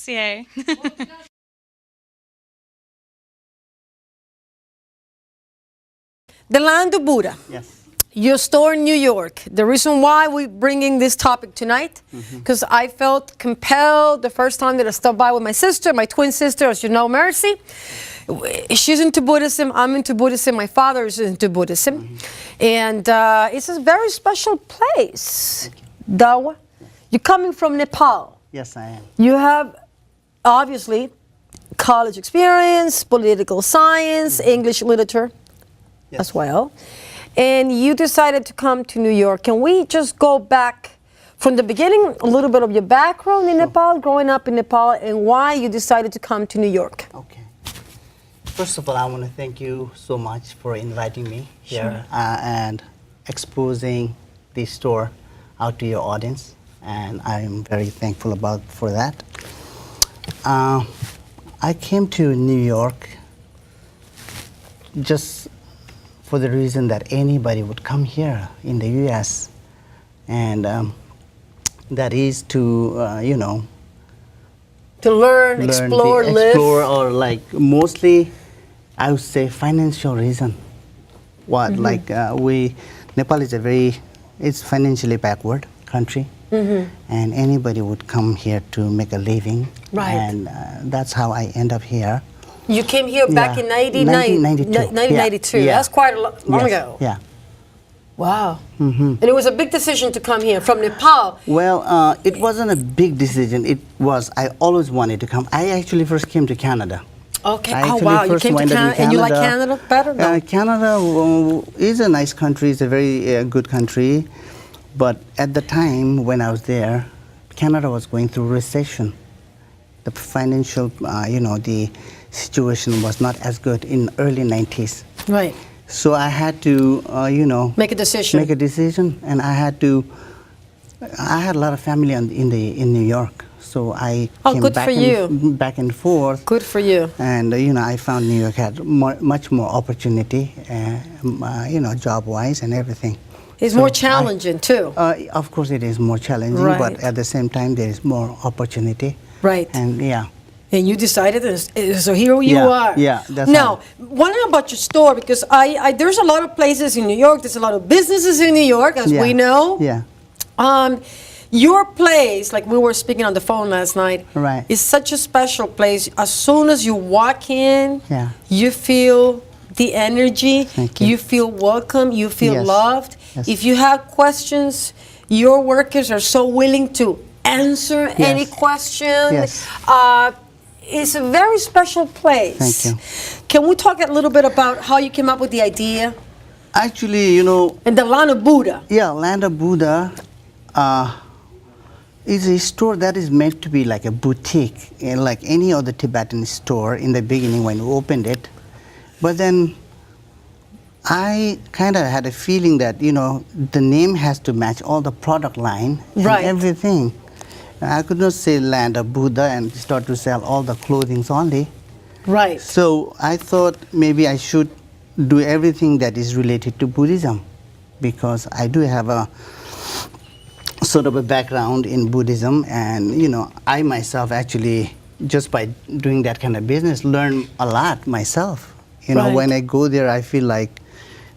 CA. The land of Buddha. Yes. Your store in New York. The reason why we're bringing this topic tonight, because I felt compelled the first time that I stopped by with my sister, my twin sister, as you know, Mercy. She's into Buddhism. I'm into Buddhism. My father is into Buddhism. And it's a very special place. Dawa. You're coming from Nepal. Yes, I am. You have, obviously, college experience, political science, English literature as well. And you decided to come to New York. Can we just go back from the beginning, a little bit of your background in Nepal, growing up in Nepal, and why you decided to come to New York? Okay. First of all, I want to thank you so much for inviting me here and exposing the store out to your audience. And I'm very thankful for that. I came to New York just for the reason that anybody would come here in the U.S. and that is to, you know, To learn, explore, live. Or like mostly, I would say financial reason. What like Nepal is it's financially backward country, and anybody would come here to make a living, and that's how I end up here. You came here back in 1992. Yeah. That's quite a long ago. Yeah. Wow. And it was a big decision to come here from Nepal. Well, it wasn't a big decision. It was, I always wanted to come. I actually first came to Canada. Okay. I Oh, actually wow. You first came to went Canada, and you like Canada better? No. Canada is a nice country. It's a very good country. But at the time when I was there, Canada was going through recession. The financial, the situation was not as good in early 90s. Right. So I had to, Make a decision. make a decision, and I had a lot of family in New York, so I came good for you. back and forth. Good for you. And I found New York had much more opportunity, job-wise and everything. It's more challenging, too. Of course, it is more challenging, but at the same time, there is more opportunity. Right. And And you decided, so here you are. Yeah, that's now, wondering about your store, because there's a lot of places in New York, there's a lot of businesses in New York, as we know. Yeah. Your place, like we were speaking on the phone last night, is such a special place. As soon as you walk in, you feel the energy, you feel welcome, you feel loved. Yes. If you have questions, your workers are so willing to answer any question. Yes. It's a very special place. Thank you. Can we talk a little bit about how you came up with the idea? Actually, And the Land of Buddha. Yeah, Land of Buddha is a store that is meant to be like a boutique, like any other Tibetan store in the beginning when we opened it. But then I kind of had a feeling that, the name has to match all the product line and everything. I could not say Land of Buddha and start to sell all the clothing only. Right. So I thought maybe I should do everything that is related to Buddhism, because I do have a sort of a background in Buddhism, and I myself actually, just by doing that kind of business, learn a lot myself. When I go there, I feel like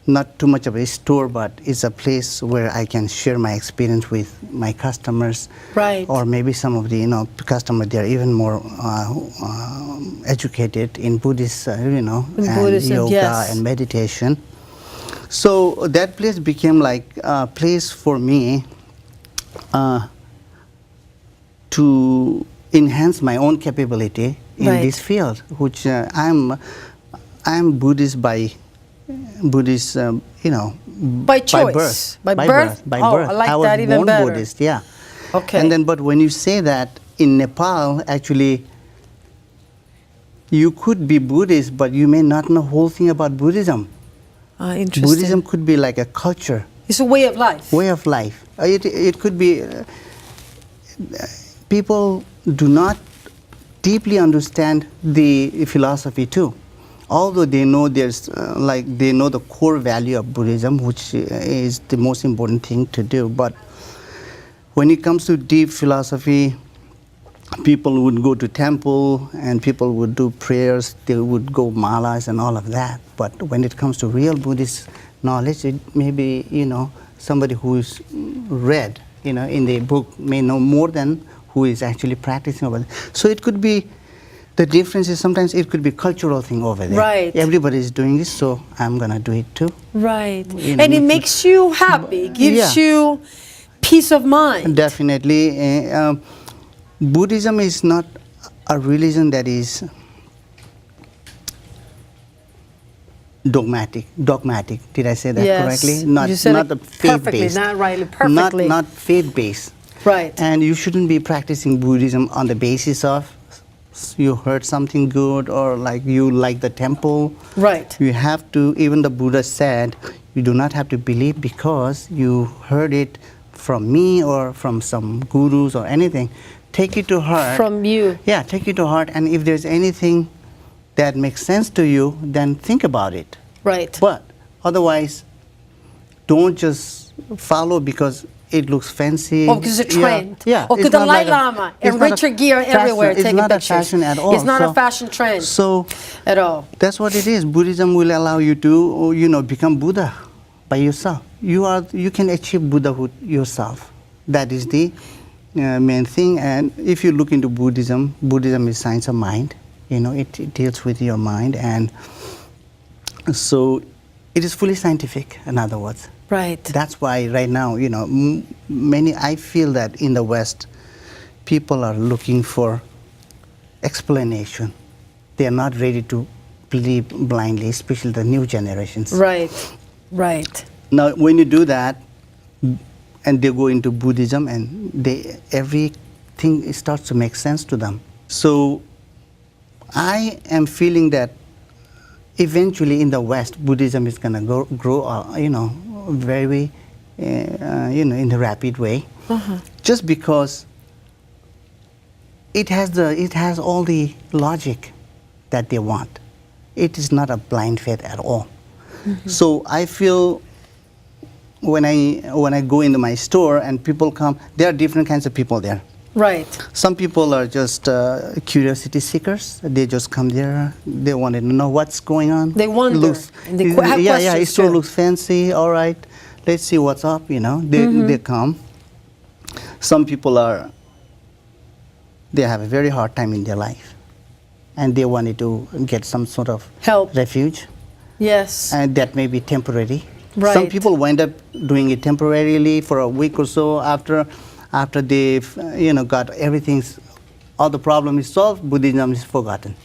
not too much of a store, but it's a place where I can share my experience with my customers. Right. Or maybe some of the customers, they're even more educated in Buddhist, and Buddhism, yoga and meditation. So that place became like a place for me to enhance my own capability in this field, which I'm Buddhist by Buddhist, by choice, by birth. By oh, birth. I like I was that even born better. Buddhist, yeah. Okay. And then, but when you say that in Nepal, actually, you could be Buddhist, but you may not know whole thing about Buddhism. Interesting. Buddhism could be like a culture. It's a way of life. Way of life. It could be. People do not deeply understand the philosophy too. Although they know they know the core value of Buddhism, which is the most important thing to do. But when it comes to deep philosophy, people would go to temple and people would do prayers, they would go malas and all of that. But when it comes to real Buddhist knowledge, it may be, somebody who is read, in the book may know more than who is actually practicing over there. So it could be, the difference is sometimes it could be cultural thing over there. Right. Everybody is doing this, so I'm going to do it too. Right. And it makes you happy, gives you peace of mind. Definitely. Buddhism is not a religion that is dogmatic. Did I say that correctly? Not, you said not it faith-based. perfectly, not rightly, perfectly. Not faith-based. Right. And you shouldn't be practicing Buddhism on the basis of you heard something good or like you like the temple. Right. You have to, even the Buddha said, you do not have to believe because you heard it from me or from some gurus or anything. Take it to heart. From you. Yeah, take it to heart. And if there's anything that makes sense to you, then think about it. Right. But otherwise, don't just follow because it looks fancy. Oh, because it's a trend. Yeah. Or because the Dalai Lama and Richard Gere everywhere taking pictures. It's not a fashion at all. It's not a fashion trend. So at all. That's what it is. Buddhism will allow you to, become Buddha by yourself. You can achieve Buddhahood yourself. That is the main thing. And if you look into Buddhism is science of mind. It deals with your mind, and so it is fully scientific. In other words. Right. That's why right now, I feel that in the West, people are looking for explanation. They are not ready to believe blindly, especially the new generations. Right, right. Now, when you do that, and they go into Buddhism, and everything starts to make sense to them. So, I am feeling that eventually in the West, Buddhism is going to grow, very, in a rapid way, just because it has all the logic that they want. It is not a blind faith at all. So I feel when I go into my store and people come, there are different kinds of people there. Right. Some people are just curiosity seekers. They just come there. They want to know what's going on. They wonder. And they have questions it still looks fancy. All right, let's see what's up. They come. Some people they have a very hard time in their life, and they wanted to get some sort of help, refuge. Yes. And that may be temporary. Right. Some people wind up doing it temporarily for a week or so after they've got all the problem is solved, Buddhism is forgotten.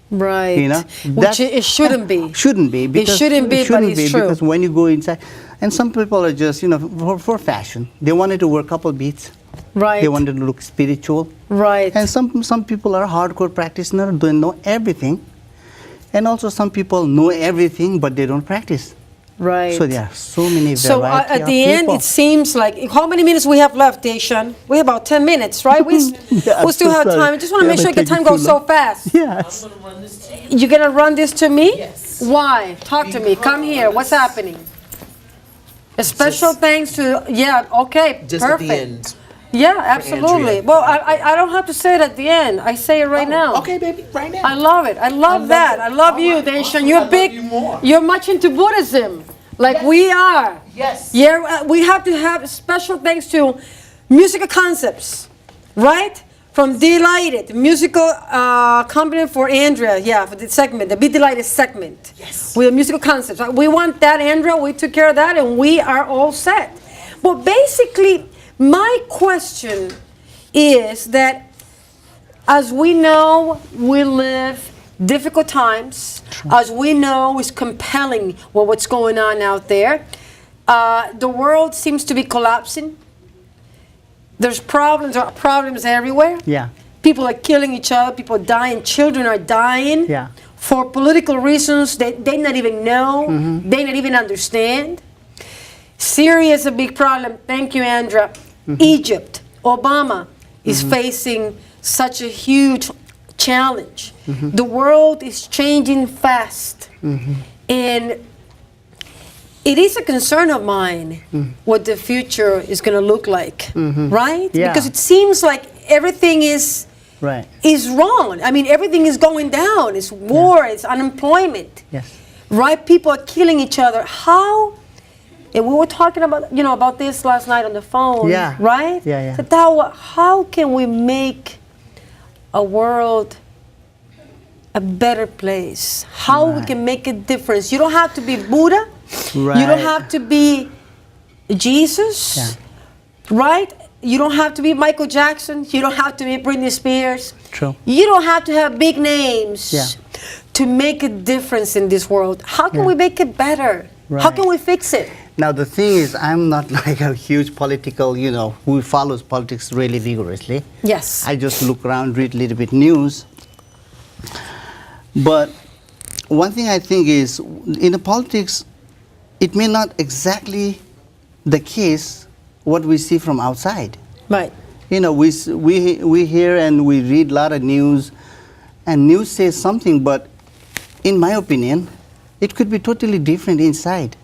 Right. Which it shouldn't be. Shouldn't be. It shouldn't be, but it's true. Because when you go inside, and some people are just for fashion. They wanted to wear a couple beads. Right. They wanted to look spiritual. Right. And some people are hardcore practitioners. They know everything, and also some people know everything, but they don't practice. Right. So there are so many varieties. So at the end, it seems like, how many minutes we have left, Deshan? We have about 10 minutes, right? We still have time. I just want to make sure the time goes so fast. Yes. I'm going to run this to you. You're going to run this to me? Yes. Why? Talk to me. Come here. What's happening? A special thanks to, okay, Just perfect. at the end. Yeah, absolutely. Andrea. Well, I don't have to say it at the end. I say it right now. Okay, baby, right now. I love it. I love that. I love you, Deshan. You're big. you more. You're much into Buddhism, like we are. Yes. Yeah, we have to have special thanks to Musical Concepts, right? From Delighted, musical company for Andrea, for the segment, the Be Delighted segment. Yes. With Musical Concepts. We want that, Andrea. We took care of that, and we are all set. But basically, my question is that, as we know, we live difficult times. As we know, it's compelling what's going on out there. The world seems to be collapsing. There's problems everywhere. Yeah. People are killing each other. People are dying. Children are dying. Yeah. For political reasons they not even know. They not even understand. Syria is a big problem. Thank you, Andrea. Egypt, Obama is facing such a huge challenge. The world is changing fast. And it is a concern of mine what the future is going to look like, right? Yeah. Because it seems like everything is Right. is wrong. I mean, everything is going down. It's war, it's unemployment. Yes. Right? People are killing each other. How? And we were talking about, about this last night on the phone. Yeah. Right? Yeah, yeah. So how can we make a world a better place? How we can make a difference? You don't have to be Buddha. Right. You don't have to be Jesus. Yeah. Right? You don't have to be Michael Jackson. You don't have to be Britney Spears. True. You don't have to have big names Yeah. to make a difference in this world. How can we make it better? How Right. can we fix it? Now the thing is, I'm not like a huge political, who follows politics really vigorously. Yes. I just look around, read a little bit news. But one thing I think is, in the politics, it may not exactly the case what we see from outside. Right. We hear and we read a lot of news, and news says something, but in my opinion, it could be totally different inside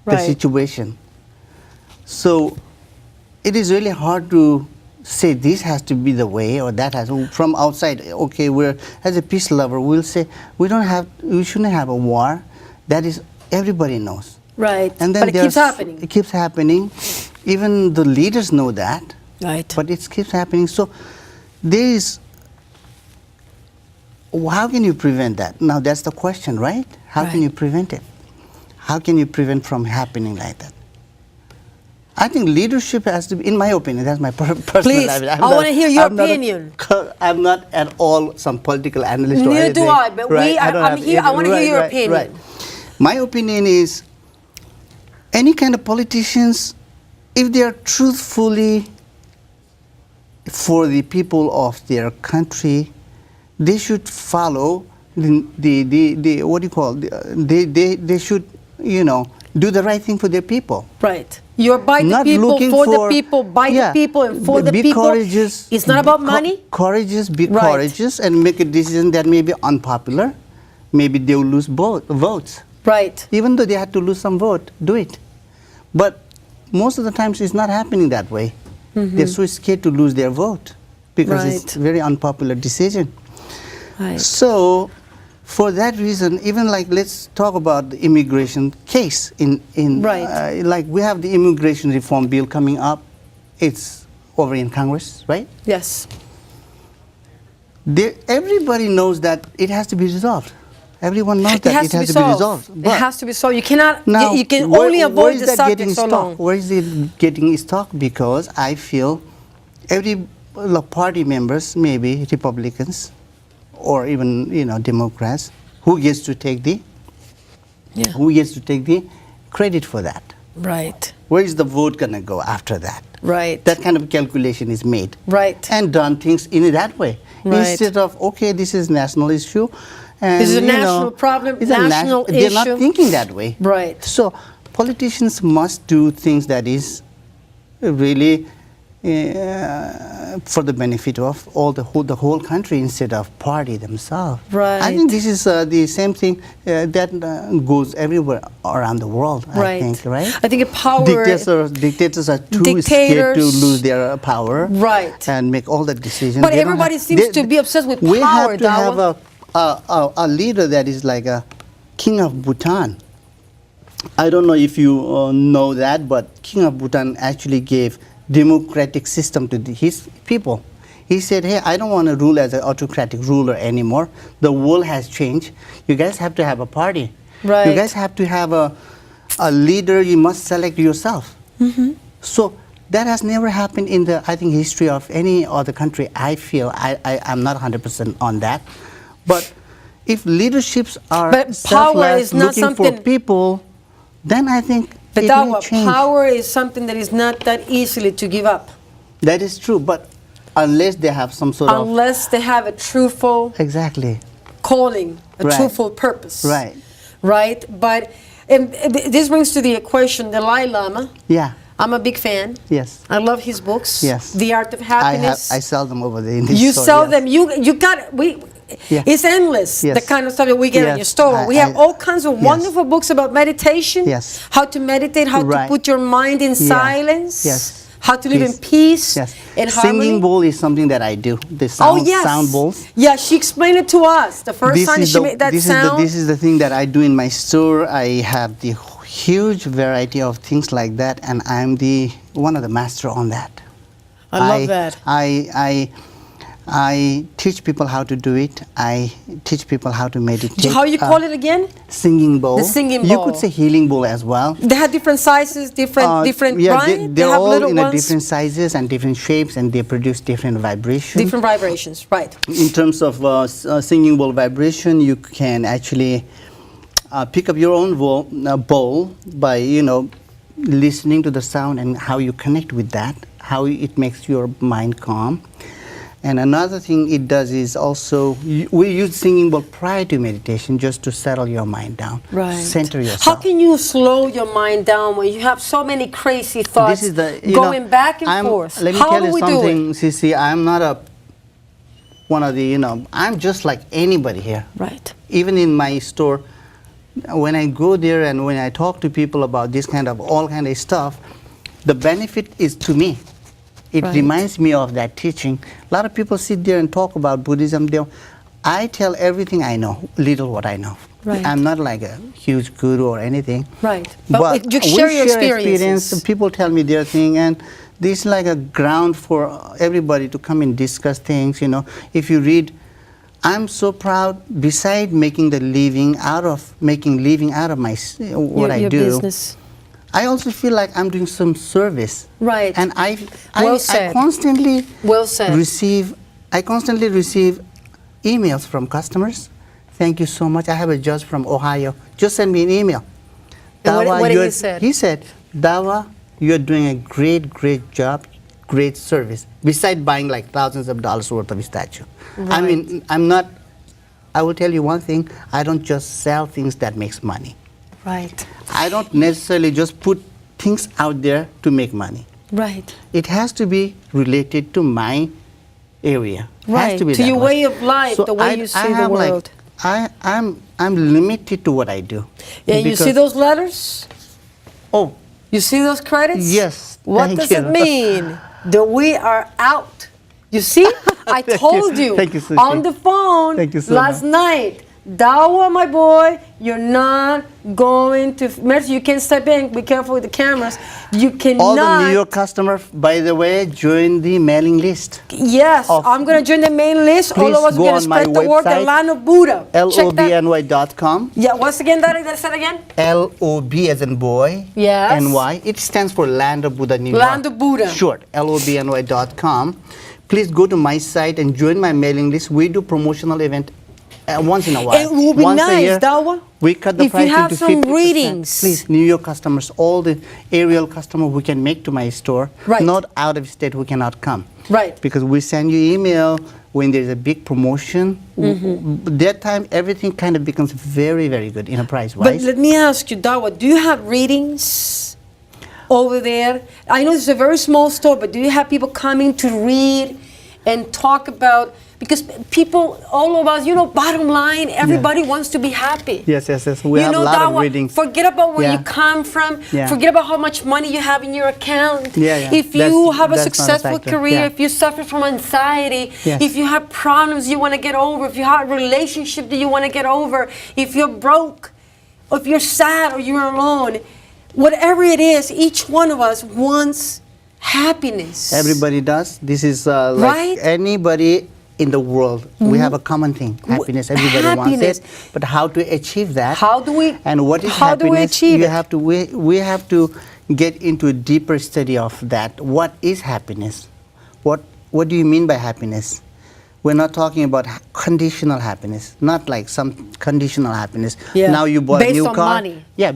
the Right. situation. So it is really hard to say this has to be the way or that has from outside. Okay, we're as a peace lover, we'll say we shouldn't have a war. That is everybody knows. Right. And then but it keeps happening. It keeps happening. Even the leaders know that. Right. But it keeps happening. So there is. How can you prevent that? Now that's the question, right? How can Right. you prevent it? How can you prevent from happening like that? I think leadership has to be, in my opinion, that's my personal. Please, I want to hear your opinion. I'm not at all some political analyst or Neither anything. do I, but right? I'm here. I want to hear your opinion. Right. My opinion is, any kind of politicians, if they are truthfully for the people of their country, they should follow the what do you call they should do the right thing for their people. Right. You're by the Not people, looking for the people, by the people, and for the be people. Courageous, It's not about money. Courageous, be Right. courageous, and make a decision that may be unpopular. Maybe they will lose votes. Right. Even though they had to lose some vote, do it. But most of the times it's not happening that way. They're so scared to lose their vote because it's a very unpopular decision. Right. So, for that reason, even like let's talk about the immigration case Right. like we have the immigration reform bill coming up. It's over in Congress, right? Yes. Everybody knows that it has to be resolved. Everyone knows that it has to be resolved. It has to be solved. You cannot. Now, You can where- only where avoid is the that subject getting so stuck? long. Where is it getting stuck? Because I feel every party members, maybe Republicans, or even Democrats, who gets to take the credit for that? Right. Where is the vote gonna go after that? Right. That kind of calculation is made. Right. And done things in that way. Right. Instead of, okay, this is national issue. And, This is a national problem, it's a national They're issue. not thinking that way. Right. So politicians must do things that is really for the benefit of the whole country instead of party themselves. Right. I think this is the same thing that goes everywhere around the world. Right. I think, right? I think a power. Dictators are too scared to lose their power. Right. And make all the decisions. But They don't everybody have- seems to be obsessed with We power, have to Dawa. have a leader that is like a king of Bhutan. I don't know if you know that, but King of Bhutan actually gave democratic system to his people. He said, hey, I don't want to rule as an autocratic ruler anymore. The world has changed. You guys have to have a party. Right. You guys have to have a leader. You must select yourself. So that has never happened in the, I think, history of any other country. I feel, I'm not 100% on that. But if leaderships are But power selfless, is not looking for something- people, then I think But it Dawa, will change. power is something that is not that easily to give up. That is true, but unless they have some sort of... Unless they have a truthful Exactly. calling, a Right. truthful purpose. Right. Right? But this brings to the equation the Dalai Lama. Yeah. I'm a big fan. Yes. I love his books. Yes. The Art of Happiness. I sell them over there in this You store, sell yes. them. You got Yeah. It's endless. Yes. The kind of stuff that we get in Yes. your store. We have all kinds of Yes. wonderful books about meditation. Yes. How to meditate. How to Right. put your mind in silence. Yes. How to live in peace Yes. and harmony. Singing bowl is something that I do. The sound, sound bowls. Yeah, she explained it to us the first time she made that sound. This is the thing that I do in my store. I have the huge variety of things like that, and I'm one of the master on that. I love that. I teach people how to do it. I teach people how to meditate. How you call it again? Singing bowl. The singing bowl. You could say healing bowl as well. They have different sizes, different, yeah, right? They're have all little in ones. different sizes and different shapes, and they produce different vibrations. Different vibrations, right. In terms of singing bowl vibration, you can actually pick up your own bowl by, listening to the sound and how you connect with that, how it makes your mind calm. And another thing it does is also, we use singing bowl prior to meditation just to settle your mind down, right. Center yourself. How can you slow your mind down when you have so many crazy thoughts going back and forth? Let me tell you something, Sissy, I'm not one of the, I'm just like anybody here. Right. Even in my store, when I go there and when I talk to people about this all kind of stuff, the benefit is to me. It reminds me of that teaching. A lot of people sit there and talk about Buddhism. I tell everything I know, little what I know. Right. I'm not like a huge guru or anything. Right. But you share your experiences. People tell me their thing, and this is like a ground for everybody to come and discuss things. If you read, I'm so proud. Beside making living out of my what I do. Business. I also feel like I'm doing some service. Right. And I constantly receive emails from customers. Thank you so much. I have a judge from Ohio. Just send me an email. Dawa, what did he say? He said, Dawa, you're doing a great job, great service. Besides buying like thousands of dollars worth of statue. Right. I will tell you one thing, I don't just sell things that makes money. Right. I don't necessarily just put things out there to make money. Right. It has to be related to my area. Right. Has to be to that your way. way of life, the way you see the world. I'm limited to what I do. Yeah, you see those letters? Oh. You see those credits? Yes. What does it mean? That we are out. You see? I told you Thank you, Sissy. on the phone last night. Dawa, my boy, you're not going to... Mercy, you can't step in. Be careful with the cameras. You cannot... All the New York customers, by the way, join the mailing list. Yes, I'm going to join the mailing list. All of us are going to spread the word, the land of Buddha. LOBNY.com. Yeah, once again, that said again? LOB as in boy. Yes. NY. It stands for Land of Buddha, New York. Land of Buddha. Short, LOBNY.com. Please go to my site and join my mailing list. We do promotional event once in a while. It will be once nice, a year, Dawa. We cut the price into 50%. If you have some readings. Please, New York customers, all the aerial customers we can make to my store, not out of state who cannot come. Right. Because we send you email when there's a big promotion. That time, everything kind of becomes very, very good in a price-wise. But let me ask you, Dawa, do you have readings over there? I know this is a very small store, but do you have people coming to read and talk about... Because people, all of us, bottom line, everybody wants to be happy. Yes. We have a lot of readings. Forget about where you come from. Forget about how much money you have in your account. If you have a successful career, if you suffer from anxiety, if you have problems you want to get over, if you have a relationship that you want to get over, if you're broke, or if you're sad or you're alone, whatever it is, each one of us wants happiness. Everybody does. This is like anybody in the world, we have a common thing, happiness. Everybody wants it, but how to achieve that? How do we? And what is how happiness? Do we achieve it? We have to get into a deeper study of that. What is happiness? What do you mean by happiness? We're not talking about conditional happiness, not like some conditional happiness. Yeah. Now you bought a new car. Based on money. Yeah,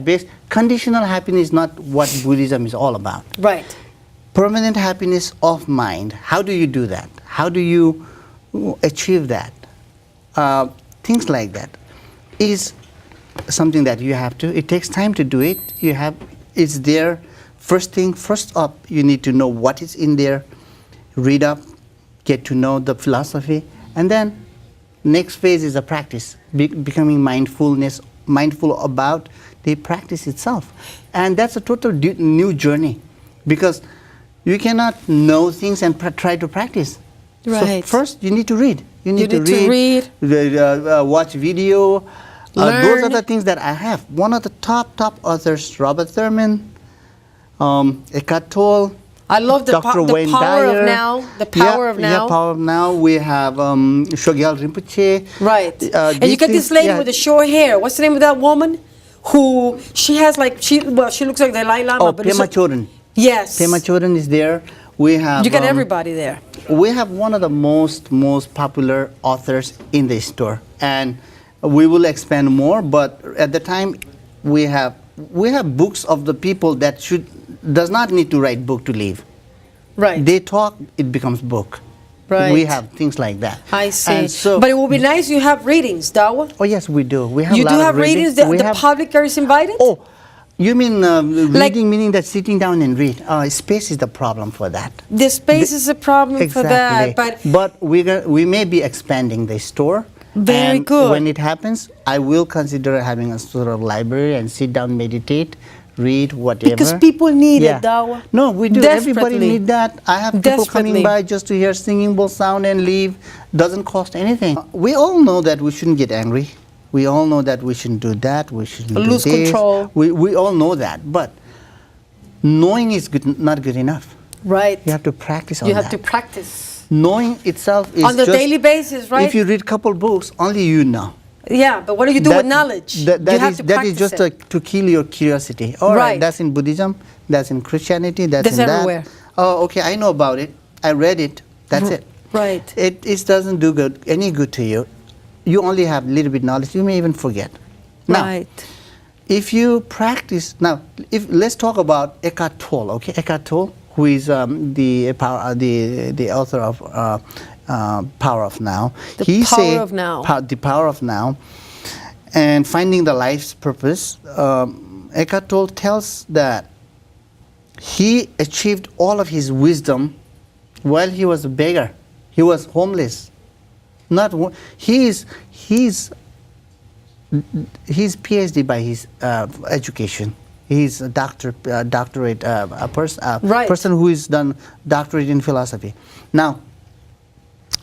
conditional happiness is not what Buddhism is all about. Right. Permanent happiness of mind. How do you do that? How do you achieve that? Things like that is something that you have to. It takes time to do it. It's there. First up, you need to know what is in there. Read up, get to know the philosophy, and then next phase is a practice, becoming mindful about the practice itself, and that's a total new journey, because You cannot know things and try to practice. Right. So first, you need to read. You need to read. Watch video. Learn. Those are the things that I have. One of the top authors, Robert Thurman, Eckhart Tolle. I love the Dr. Wayne power Dyer. of now. The power of now. Yeah, power of now. We have Shoggyal Rinpoche. Right. And you get this lady with the short hair. What's the name of that woman? Who she has like she looks like the Dalai Lama. Oh, but Pema Chodron. Yes. Pema Chodron is there. We have. You got everybody there. We have one of the most popular authors in the store, and we will expand more. But at the time, we have books of the people that does not need to write book to live. Right. They talk, it becomes book. Right. We have things like that. I see. And so, but it would be nice you have readings, Dawa. Oh yes, we do. We have. You a do lot have of readings. The public is invited. Oh, you mean reading? Like- Meaning that sitting down and read. Space is the problem for that. The space is a problem for that. But we may be expanding the store. Very and good. When it happens, I will consider having a sort of library and sit down, meditate, read, whatever. Because people need it, Dawa. No, we do. Everybody need that. I have people coming by just to hear singing bowl sound and leave. Doesn't cost anything. We all know that we shouldn't get angry. We all know that we shouldn't do that. We shouldn't lose do this. control. We all know that. But knowing is not good enough. Right. You have to practice on You that. have to practice. Knowing itself is on the just, daily basis, right? If you read a couple books, only you know. Yeah, but what do you do with knowledge? That is just it. to kill your curiosity. All right, that's in Buddhism, that's in Christianity, that's in everywhere. that. Oh, okay, I know about it. I read it. That's it. Right. It doesn't do any good to you. You only have a little bit knowledge. You may even forget. Now, Right. if you practice now, let's talk about Eckhart Tolle. Okay, Eckhart Tolle, who is the author of Power of Now. The Power of Now. And finding the life's purpose. Eckhart Tolle tells that he achieved all of his wisdom while he was a beggar. He was homeless. He's PhD by his education. He's a doctorate person who has done doctorate in philosophy. Now,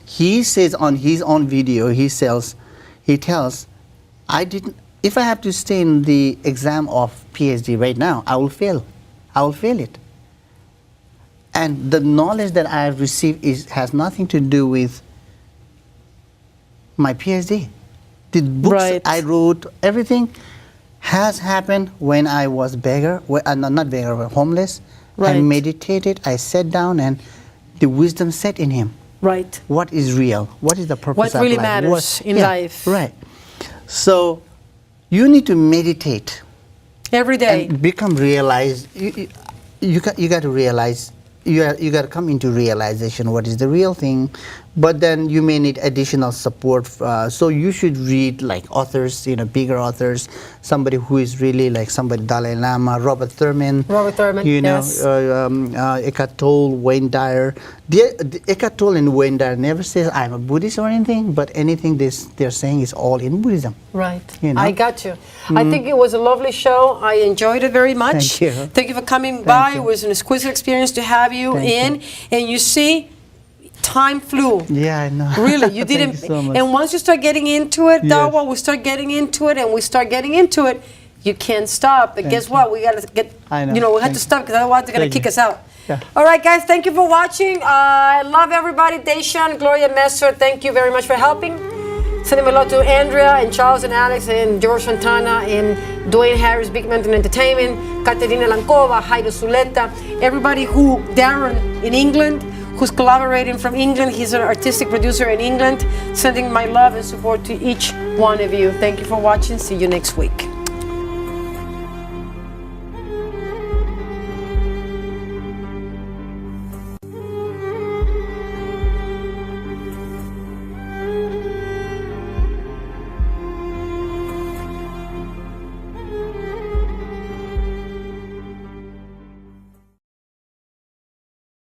he says on his own video, he tells, if I have to stay in the exam of PhD right now, I will fail. I will fail it. And the knowledge that I have received has nothing to do with my PhD. The books I wrote, everything has happened when I was beggar, not beggar, but homeless. I meditated, I sat down, and the wisdom set in him. Right. What is real? What is the purpose of life? What really matters in life. Right. So you need to meditate. Every day. And become realized. You got to realize, you got to come into realization what is the real thing. But then you may need additional support. So you should read like authors, bigger authors, somebody who is really like somebody, Dalai Lama, Robert Thurman. Yes. Eckhart Tolle, Wayne Dyer. Eckhart Tolle and Wayne Dyer never says I'm a Buddhist or anything, but anything they're saying is all in Buddhism. Right. I got you. I think it was a lovely show. I enjoyed it very much. Thank you. Thank you for coming by. It was an exquisite experience to have you in. And you see, time flew. Yeah, I know. Really, you didn't. Thank you so much. And once you start getting into it, Dawa, we start getting into it, and we start getting into it, you can't stop. But guess what? We got to get, we have to stop because otherwise they're going to kick us out. Yeah. All right, guys, thank you for watching. I love everybody. Deshan, Gloria Messer, thank you very much for helping. Sending a lot to Andrea and Charles and Alex and George Santana and Dwayne Harris, Big Mountain Entertainment, Caterina Lankova, Jairo Zuleta, everybody Darren in England, who's collaborating from England. He's an artistic producer in England. Sending my love and support to each one of you. Thank you for watching. See you next week.